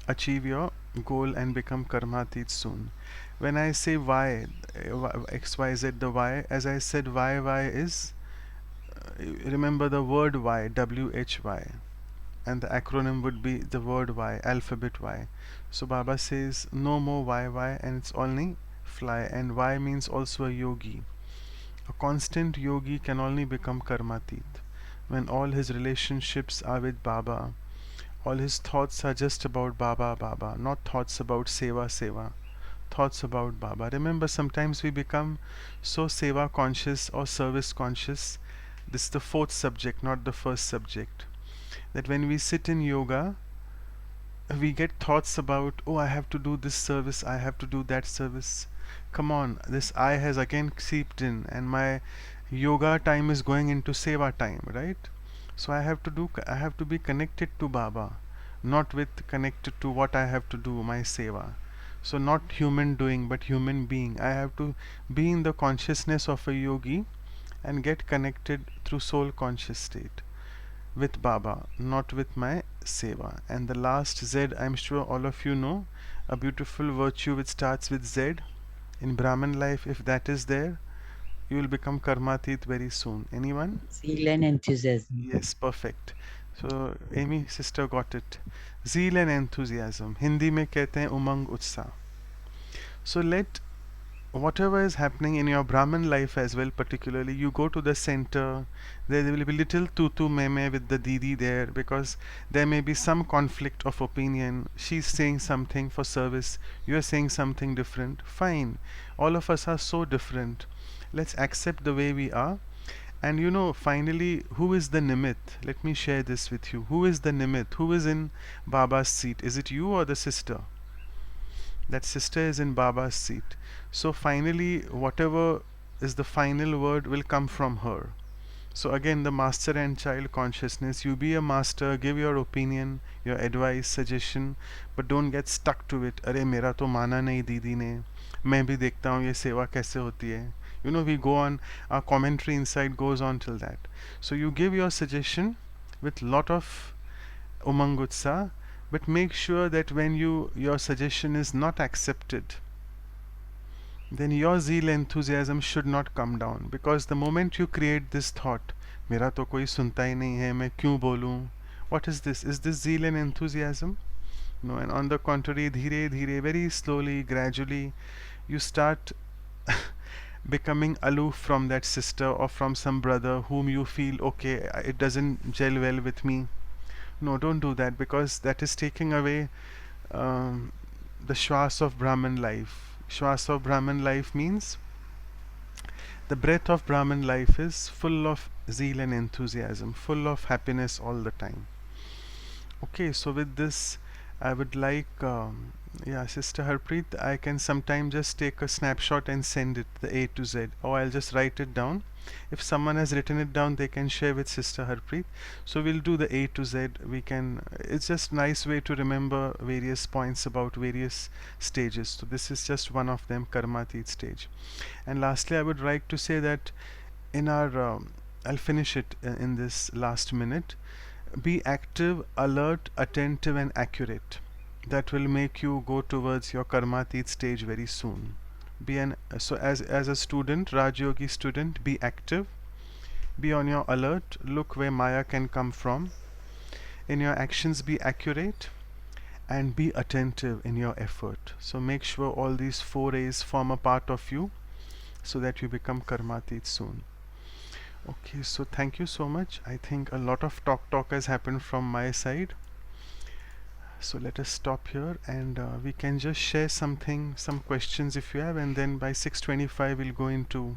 achieve your goal and become Karmateet soon. When I say Y, X, Y, Z, the Y, as I said, Y is, remember the word Y, W, H, Y. and the acronym would be the word Y, alphabet Y. So Baba says no more Y, and it's only fly, and Y means also a yogi. A constant yogi can only become Karmateet when all his relationships are with Baba. All his thoughts are just about Baba, Baba, not thoughts about Seva, Seva. Thoughts about Baba. Remember, sometimes we become so Seva conscious or service conscious. This is the fourth subject, not the first subject. That when we sit in yoga, we get thoughts about, oh, I have to do this service, I have to do that service. Come on, this I has again seeped in, and my yoga time is going into seva time, right? So I have to be connected to Baba, not with connected to what I have to do, my seva. So not human doing, but human being. I have to be in the consciousness of a yogi and get connected through soul conscious state with Baba, not with my seva. And the last Z, I'm sure all of you know, a beautiful virtue which starts with Z. In Brahman life, if that is there, you will become Karmateet very soon. Anyone? Zeal and enthusiasm. Yes, perfect. So Amy sister got it. Zeal and enthusiasm. Hindi में कहते हैं उमंग उत्साह. So let whatever is happening in your Brahman life as well, particularly, you go to the center, there will be little tutu meme with the Didi there, because there may be some conflict of opinion. She's saying something for service, you are saying something different. Fine. All of us are so different. Let's accept the way we are. And finally, who is the Nimit? Let me share this with you. Who is the Nimit? Who is in Baba's seat? Is it you or the sister? That sister is in Baba's seat. So finally, whatever is the final word will come from her. So again, the master and child consciousness. You be a master, give your opinion, your advice, suggestion, but don't get stuck to it. अरे मेरा तो माना नहीं दीदी ने, मैं भी देखता हूँ ये सेवा कैसे होती है. We go on, our commentary inside goes on till that. So you give your suggestion with lot of umangutsa, but make sure that when your suggestion is not accepted, then your zeal enthusiasm should not come down, because the moment you create this thought, मेरा तो कोई सुनता ही नहीं है, मैं क्यों बोलूं, what is this? Is this zeal and enthusiasm? No. And on the contrary, धीरे धीरे, very slowly, gradually, you start becoming aloof from that sister or from some brother whom you feel, okay, it doesn't gel well with me. No, don't do that, because that is taking away um, the shwas of Brahman life. Shwas of Brahman life means the breath of Brahman life is full of zeal and enthusiasm, full of happiness all the time. Okay, so with this, I would like, yeah, Sister Harpreet, I can sometime just take a snapshot and send it, the A to Z, or I'll just write it down. If someone has written it down, they can share with Sister Harpreet. So we'll do the A to Z. It's just nice way to remember various points about various stages. So this is just one of them, Karmateet stage. And lastly, I would like to say that in our, I'll finish it in this last minute. Be active, alert, attentive, and accurate. That will make you go towards your Karmateet stage very soon. So as a student, Rajyogi student, be active, be on your alert, look where Maya can come from. In your actions, be accurate, and be attentive in your effort. So make sure all these four A's form a part of you, so that you become Karmateet soon. Okay, so thank you so much. I think a lot of talk has happened from my side. So let us stop here, and we can just share some questions if you have, and then by 6:25 we'll go into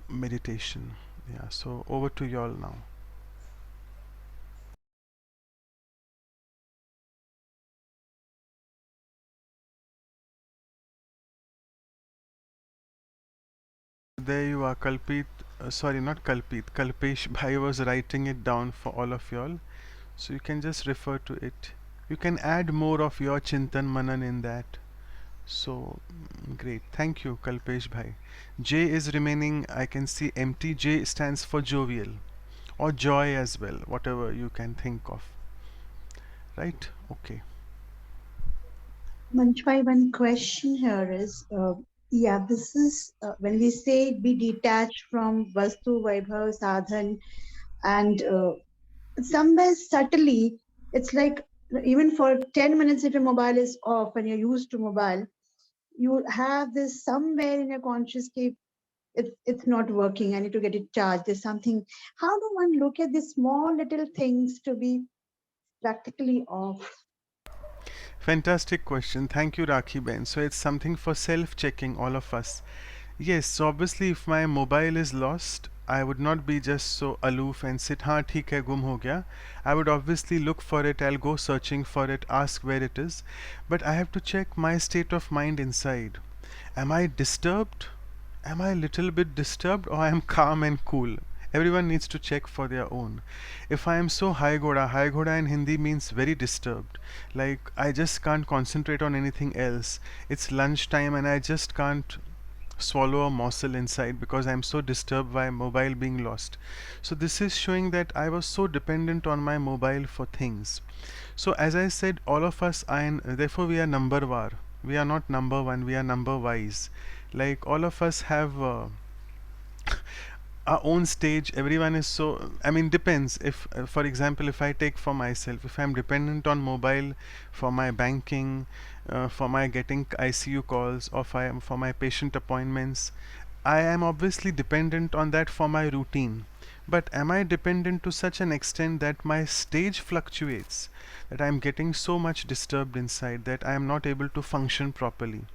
meditation. Yeah, so over to you all now. There you are, Kalpit. Sorry, not Kalpit. Kalpesh Bhai was writing it down for all of y'all. So you can just refer to it. You can add more of your Chintan Manan in that. So great. Thank you, Kalpesh Bhai. J is remaining, I can see empty. J stands for jovial or joy as well, whatever you can think of. Right? Okay. Manchwai, one question here is, yeah, this is when we say be detached from Vastu, Vaibhav, Sadhan, and somewhere subtly, it's like even for 10 minutes, if your mobile is off and you're used to mobile, you have this somewhere in your conscious state, it's not working. I need to get it charged. There's something. How do one look at these small little things to be practically off? Fantastic question. Thank you, Rakhi Ben. So it's something for self-checking, all of us. Yes, so obviously if my mobile is lost, I would not be just so aloof and sit, हाँ ठीक है गुम हो गया. I would obviously look for it, I'll go searching for it, ask where it is. But I have to check my state of mind inside. Am I disturbed? Am I a little bit disturbed or I am calm and cool? Everyone needs to check for their own. If I am so high goda in Hindi means very disturbed. Like I just can't concentrate on anything else. It's lunchtime and I just can't swallow a morsel inside because I'm so disturbed by mobile being lost. So this is showing that I was so dependent on my mobile for things. So as I said, all of us are in, therefore we are number var. We are not number one, we are number wise. Like all of us have our own stage. Everyone is so, I mean depends. If for example, if I take for myself, if I'm dependent on mobile for my banking, for my getting ICU calls, or for my patient appointments, I am obviously dependent on that for my routine. But am I dependent to such an extent that my stage fluctuates, that I am getting so much disturbed inside that I am not able to function properly?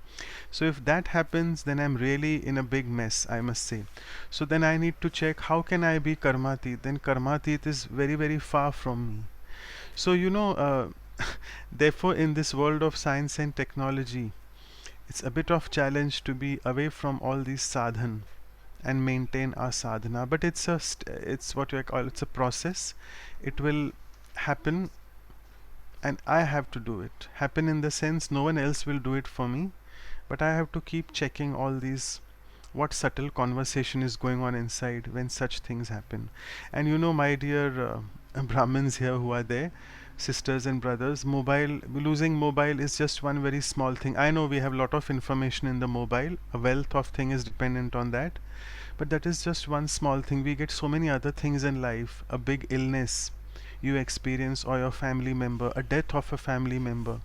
So if that happens, then I'm really in a big mess, I must say. So then I need to check how can I be Karmateet. Then Karmateet is very, very far from me. So therefore in this world of science and technology, it's a bit of challenge to be away from all these sadhan and maintain our sadhana. But it's what you call, it's a process. It will happen and I have to do it. Happen in the sense no one else will do it for me, but I have to keep checking all these, what subtle conversation is going on inside when such things happen. And my dear Brahmins here who are there, sisters and brothers, losing mobile is just one very small thing. I know we have a lot of information in the mobile, a wealth of thing is dependent on that, but that is just one small thing. We get so many other things in life, a big illness you experience, or your family member, a death of a family member.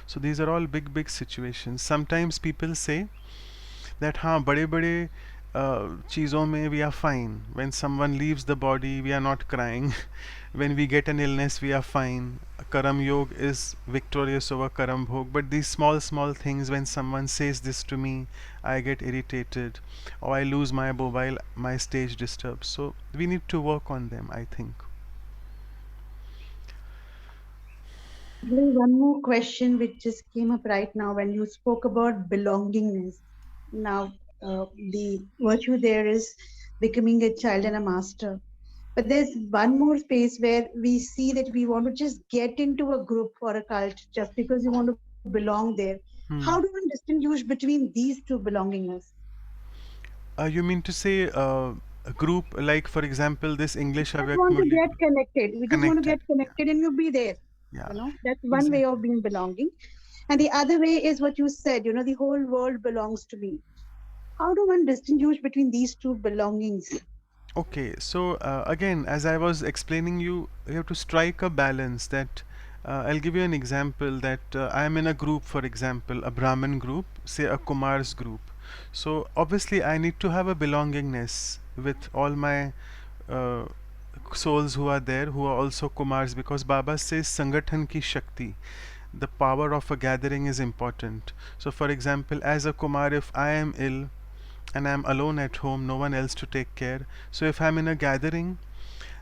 So these are all big big situations. Sometimes people say that हाँ बड़े बड़े चीज़ों में we are fine. When someone leaves the body, we are not crying. When we get an illness, we are fine. Karam Yog is victorious over Karam Bhog. But these small small things, when someone says this to me, I get irritated, or I lose my mobile, my stage disturbs. So we need to work on them, I think. One more question which just came up right now when you spoke about belongingness. Now, the virtue there is becoming a child and a master. But there's one more space where we see that we want to just get into a group or a cult just because you want to belong there. How do one distinguish between these two belongingness? You mean to say a group, like for example this English We just Avyakt want to Murli get group? connected. We just want to Connected. get connected and you be there. Yeah. That's one way Exactly. of being belonging. And the other way is what you said, the whole world belongs to me. How do one distinguish between these two belongings? Okay, so again, as I was explaining you have to strike a balance that I'll give you an example that I am in a group, for example, a Brahmin group, say a Kumar's group. So obviously I need to have a belongingness with all my uh, souls who are there, who are also Kumars, because Baba says Sangathan ki Shakti. The power of a gathering is important. So for example, as a Kumar, if I am ill, and I'm alone at home, no one else to take care. So if I'm in a gathering,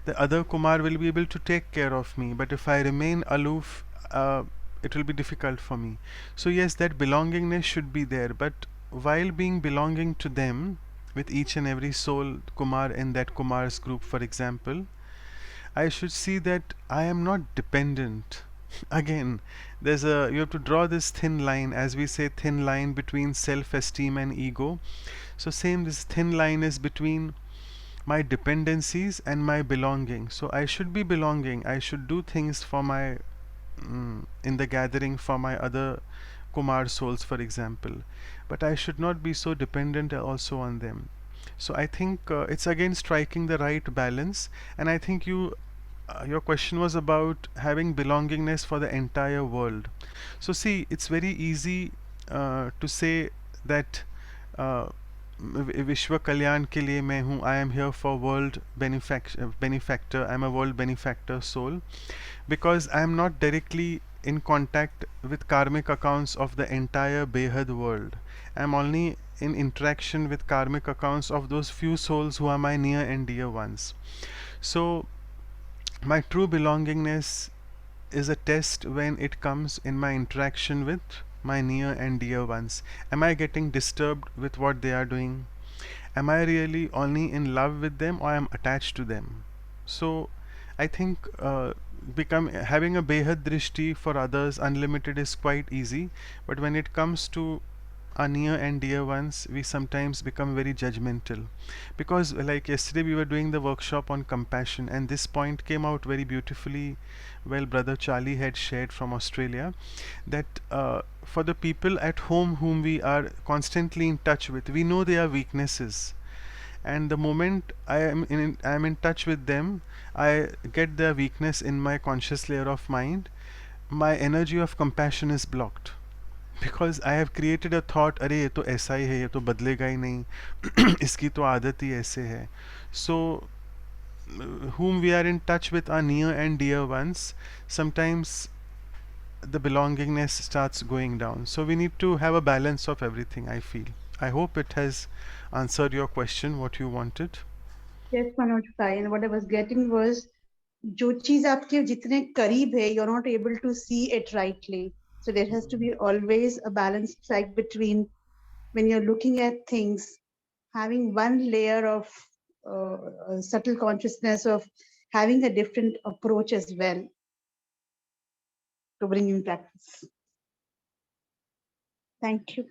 the other Kumar will be able to take care of me. But if I remain aloof, it will be difficult for me. So yes, that belongingness should be there. But while being belonging to them, with each and every soul Kumar in that Kumar's group, for example, I should see that I am not dependent. Again, you have to draw this thin line, as we say, thin line between self-esteem and ego. So same, this thin line is between my dependencies and my belonging. So I should be belonging. I should do things for my in the gathering for my other Kumar souls, for example. But I should not be so dependent also on them. So I think it's again striking the right balance, and I think you your question was about having belongingness for the entire world. So see, it's very easy to say that uh, विश्व कल्याण के लिए मैं हूँ. I am here for world benefactor. I am a world benefactor soul, because I am not directly in contact with karmic accounts of the entire Behad world. I am only in interaction with karmic accounts of those few souls who are my near and dear ones. So my true belongingness is a test when it comes in my interaction with my near and dear ones. Am I getting disturbed with what they are doing? Am I really only in love with them, or am attached to them? So I think become having a behad drishti for others unlimited is quite easy, but when it comes to our near and dear ones, we sometimes become very judgmental, because like yesterday we were doing the workshop on compassion, and this point came out very beautifully. Well, brother Charlie had shared from Australia that for the people at home whom we are constantly in touch with, we know their weaknesses, and the moment I am in touch with them, I get their weakness in my conscious layer of mind. My energy of compassion is blocked, because I have created a thought, अरे ये तो ऐसा ही है, ये तो बदलेगा ही नहीं, इसकी तो आदत ही ऐसे है. So whom we are in touch with, our near and dear ones, sometimes the belongingness starts going down. So we need to have a balance of everything, I feel. I hope it has answered your question, what you wanted. Yes, Manoj Bhai, and what I was getting was जो चीज आपके जितने करीब है, you're not able to see it rightly. So there has to be always a balance strike between when you're looking at things, having one layer of subtle consciousness of having a different approach as well to bring in practice. Thank you.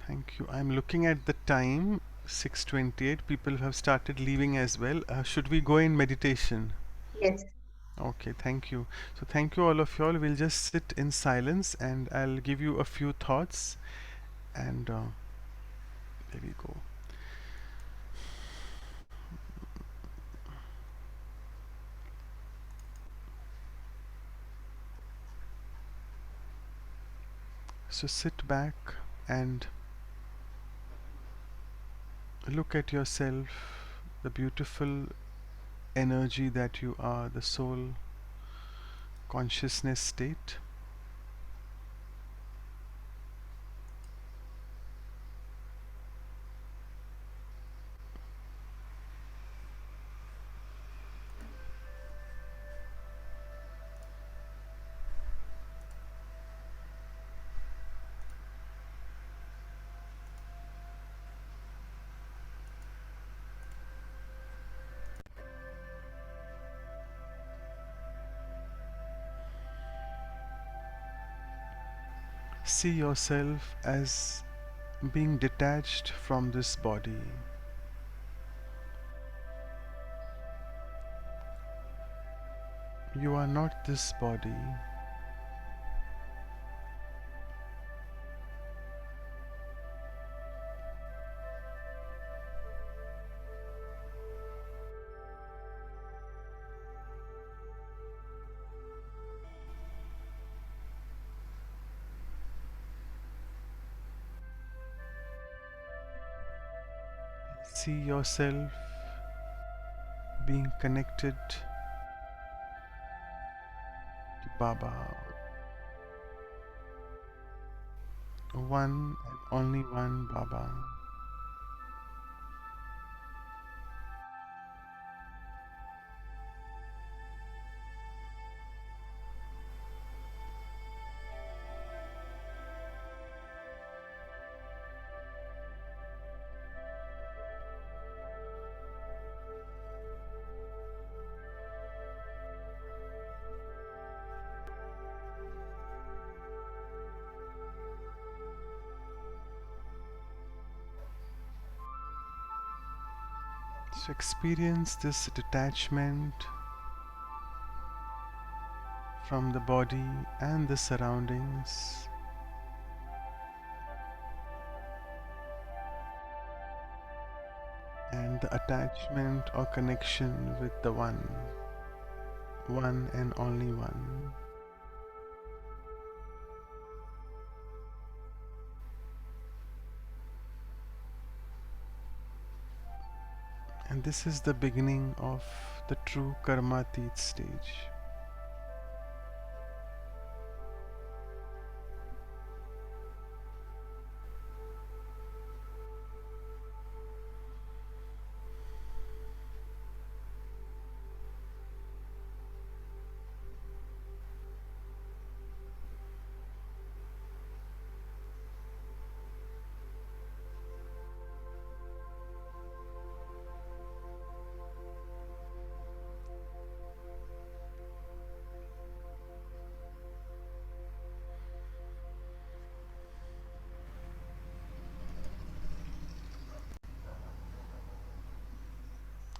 Thank you. I'm looking at the time, 6:28. People have started leaving as well. Should we go in meditation? Yes. Okay, thank you. So thank you all of y'all. We'll just sit in silence and I'll give you a few thoughts, and there we go. So sit back and look at yourself, the beautiful energy that you are, the soul consciousness state. See yourself as being detached from this body. You are not this body. See yourself being connected to Baba, one and only one Baba. So experience this detachment from the body and the surroundings. And the attachment or connection with the one and only one. And this is the beginning of the true Karmateet stage.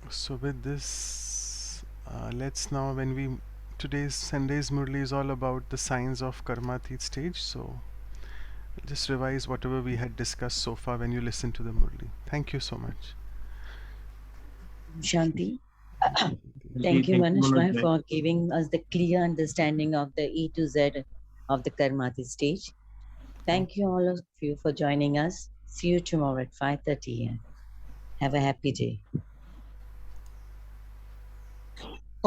So with this, let's now today's Sunday's Murli is all about the signs of Karmateet stage. So just revise whatever we had discussed so far when you listen to the Murli. Thank you so much. Shanti. Ji, Thank you, Manoj Manoj, bhai. for giving us the clear understanding of the E to Z of the Karmati stage. Thank you all of you for joining us. See you tomorrow at 5:30 a.m. Have a happy day.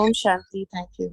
Om Shanti. Thank you.